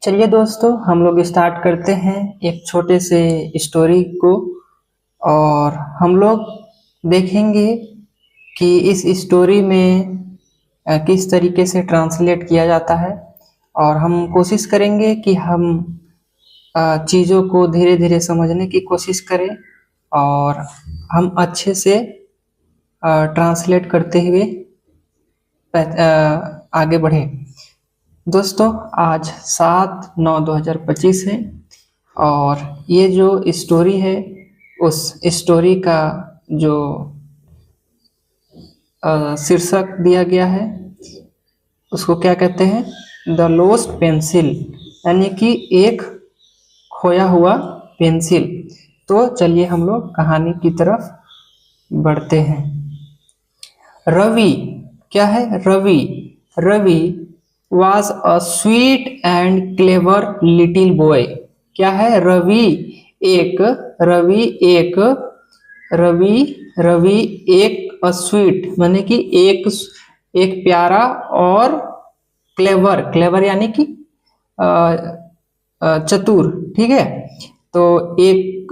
चलिए दोस्तों, हम लोग स्टार्ट करते हैं एक छोटे से स्टोरी को। और हम लोग देखेंगे कि इस स्टोरी में किस तरीके से ट्रांसलेट किया जाता है। और हम कोशिश करेंगे कि हम चीज़ों को धीरे धीरे समझने की कोशिश करें और हम अच्छे से ट्रांसलेट करते हुए आगे बढ़ें। दोस्तों, आज 7/9/2025 है और ये जो स्टोरी है उस स्टोरी का जो शीर्षक दिया गया है उसको क्या कहते हैं, द लॉस्ट पेंसिल, यानी कि एक खोया हुआ पेंसिल। तो चलिए हम लोग कहानी की तरफ बढ़ते हैं। रवि क्या है? Ravi was a sweet and clever little boy। क्या है? रवि एक स्वीट माने कि एक प्यारा और क्लेवर यानी कि चतुर। ठीक है, तो एक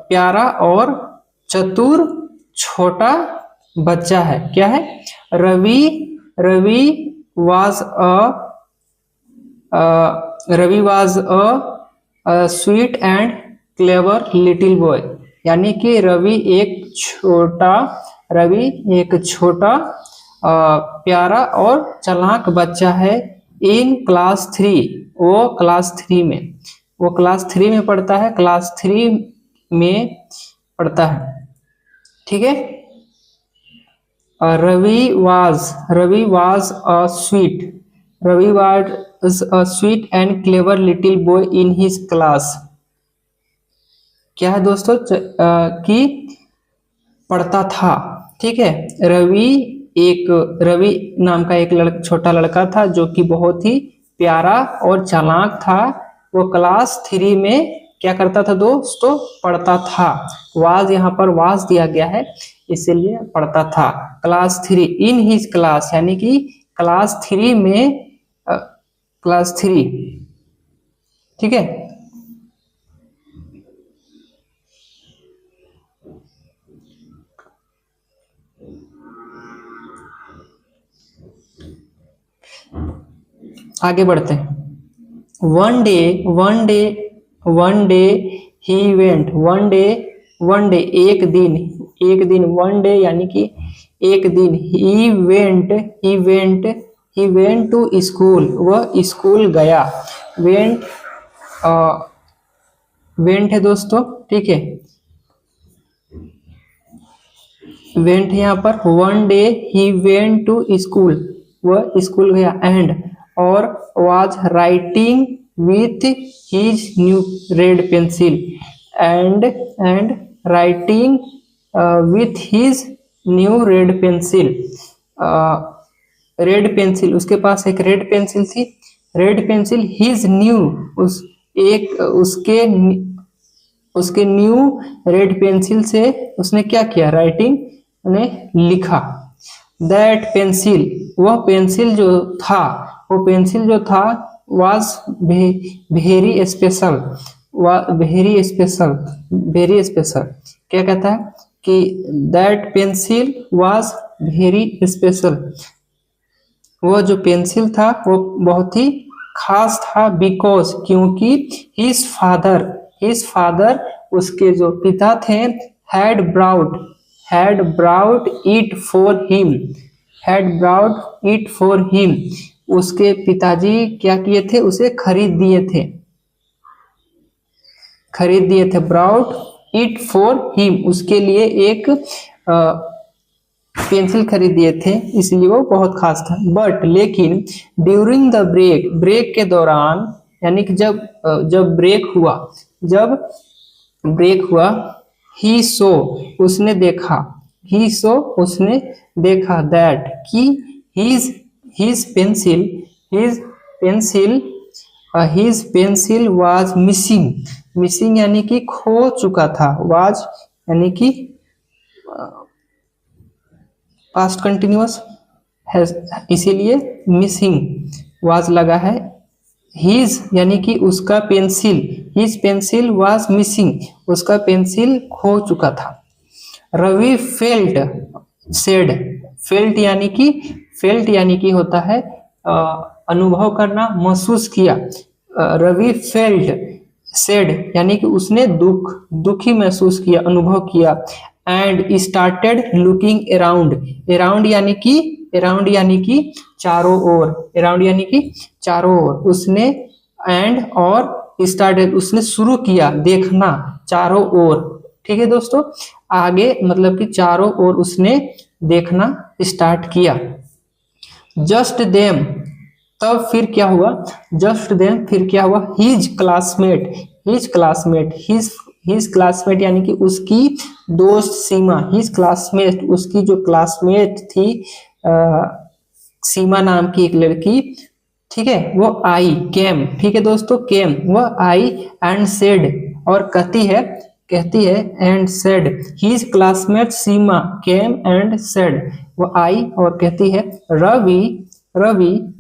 प्यारा और चतुर छोटा बच्चा है। क्या है? Ravi was a sweet and clever little boy, यानी कि रवि एक छोटा प्यारा और चालाक बच्चा है। इन क्लास 3, वो क्लास 3 में पढ़ता है, क्लास 3 में पढ़ता है। ठीक है, Ravi was a sweet and clever little boy in his class। क्या है दोस्तों? कि पढ़ता था। ठीक है, रवि नाम का एक छोटा लड़का था जो कि बहुत ही प्यारा और चालाक था। वो क्लास 3 में क्या करता था दोस्तों? पढ़ता था। वाज यहाँ पर वाज दिया गया है, इसीलिए पढ़ता था। क्लास 3 इन हिज क्लास, यानी कि क्लास 3 में क्लास 3। ठीक है, आगे बढ़ते हैं। One day he went, one day एक दिन वन डे यानी कि एक दिन। ही वेंट टू स्कूल, वह स्कूल गया। वेंट है दोस्तों। ठीक है, वेंट है यहाँ पर। One day he went to school, वह स्कूल गया। एंड और was writing with his new red pencil, and writing with his new red pencil. Red pencil, उसके पास एक रेड पेंसिल थी। रेड पेंसिल हिज न्यू, उसके न्यू रेड पेंसिल से उसने क्या किया? राइटिंग ने लिखा। दैट पेंसिल, वह पेंसिल जो था was very special। क्या कहता है कि that pencil was very special, वो जो पेंसिल था वो बहुत ही खास था। बिकॉज, क्योंकि हिज फादर उसके जो पिता थे had brought it for him, उसके पिताजी क्या किए थे? उसे खरीद दिए थे। brought it for him, उसके लिए एक पेंसिल खरीद दिए थे, इसलिए वो बहुत खास था। बट लेकिन ड्यूरिंग द ब्रेक के दौरान, यानी कि जब ब्रेक हुआ ही सो, उसने देखा दैट कि हिज पेंसिल वाज मिसिंग यानी कि खो चुका था। वाज यानी कि पास्ट कंटिन्यूअस है, इसीलिए मिसिंग वाज लगा है हीज यानी कि उसका pencil, his pencil was missing, उसका पेंसिल खो चुका था। रवि फेल्ट सेड, फेल्ट यानी कि, फेल्ट यानी कि होता है अनुभव करना, महसूस किया। रवि फेल्ट सेड यानी कि उसने दुखी महसूस किया, अनुभव किया। And started looking around, around यानी कि, अराउंड यानी कि चारों ओर, अराउंड यानी कि चारों ओर, उसने एंड और स्टार्टेड उसने शुरू किया देखना चारों ओर। ठीक है दोस्तों, आगे मतलब कि चारों ओर उसने देखना स्टार्ट किया। जस्ट देम, तब फिर क्या हुआ, जस्ट देम फिर क्या हुआ, his classmate, his classmate, his classmate यानी कि उसकी दोस्त सीमा, हिज क्लासमेट उसकी जो क्लासमेट थी सीमा नाम की एक लड़की, ठीक है, वो आई, केम, ठीक है दोस्तों, केम, वह आई एंड सेड, और कहती है and said, his classmate Seema came and said, वो आई और कहती है, Ravi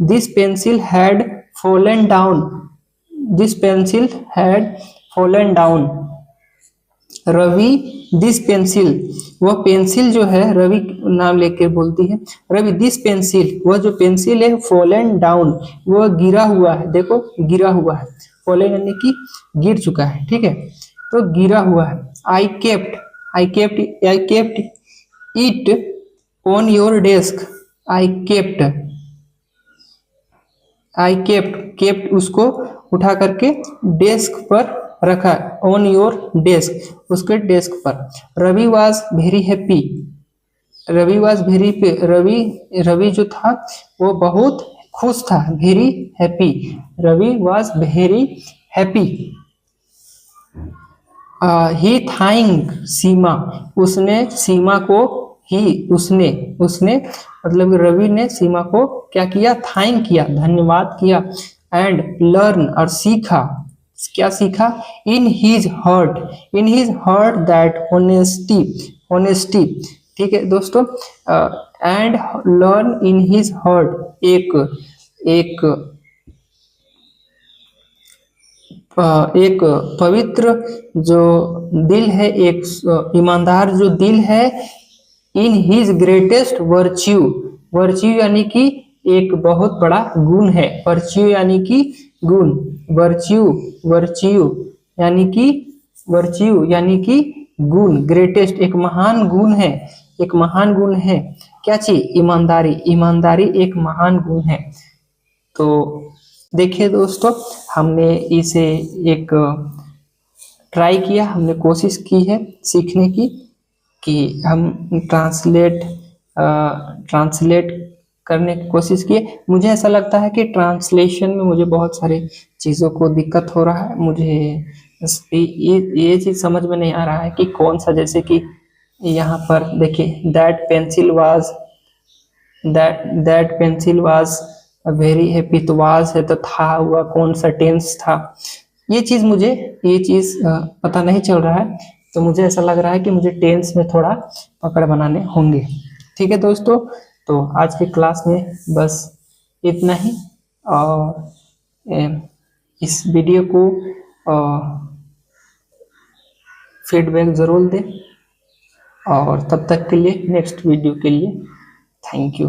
this pencil had fallen down, this pencil had fallen down, Ravi this pencil, वह पेंसिल जो है, रवि नाम लेकर बोलती है, रवि दिस पेंसिल, वह जो पेंसिल है, फॉलन डाउन, वह गिरा हुआ है, देखो गिरा हुआ है, फॉलन यानी कि गिर चुका है, ठीक है, तो गिरा हुआ है। I kept it on your desk, I kept उसको उठा करके डेस्क पर रखा, ऑन योर डेस्क, उसके डेस्क पर। Ravi was very happy, Ravi जो था वो बहुत खुश था, very happy, Ravi was very happy. He thank Seema, उसने सीमा को, ही उसने मतलब रवि ने सीमा को क्या किया, थैंक किया, धन्यवाद किया। एंड लर्न और सीखा, क्या सीखा, in his heart that honesty, ठीक है दोस्तों, and learn in his heart, एक पवित्र जो दिल है, एक ईमानदार जो दिल है, इन हिज ग्रेटेस्ट वर्च्यू यानी कि एक बहुत बड़ा गुण है, वर्च्यू यानी कि गुण, वर्च्यू यानी कि गुण, ग्रेटेस्ट एक महान गुण है, एक महान गुण है, क्या चीज, ईमानदारी एक महान गुण है। तो देखिए दोस्तों, हमने इसे एक ट्राई किया, हमने कोशिश की है सीखने की, कि हम ट्रांसलेट करने की कोशिश किए। मुझे ऐसा लगता है कि ट्रांसलेशन में मुझे बहुत सारी चीज़ों को दिक्कत हो रहा है, मुझे ये चीज़ समझ में नहीं आ रहा है कि कौन सा, जैसे कि यहाँ पर देखिए, that pencil was very happy, तो वाज है तो था हुआ, कौन सा टेंस था, ये चीज़ पता नहीं चल रहा है। तो मुझे ऐसा लग रहा है कि मुझे टेंस में थोड़ा पकड़ बनाने होंगे। ठीक है दोस्तों, तो आज की क्लास में बस इतना ही, और इस वीडियो को फीडबैक ज़रूर दें, और तब तक के लिए, नेक्स्ट वीडियो के लिए थैंक यू।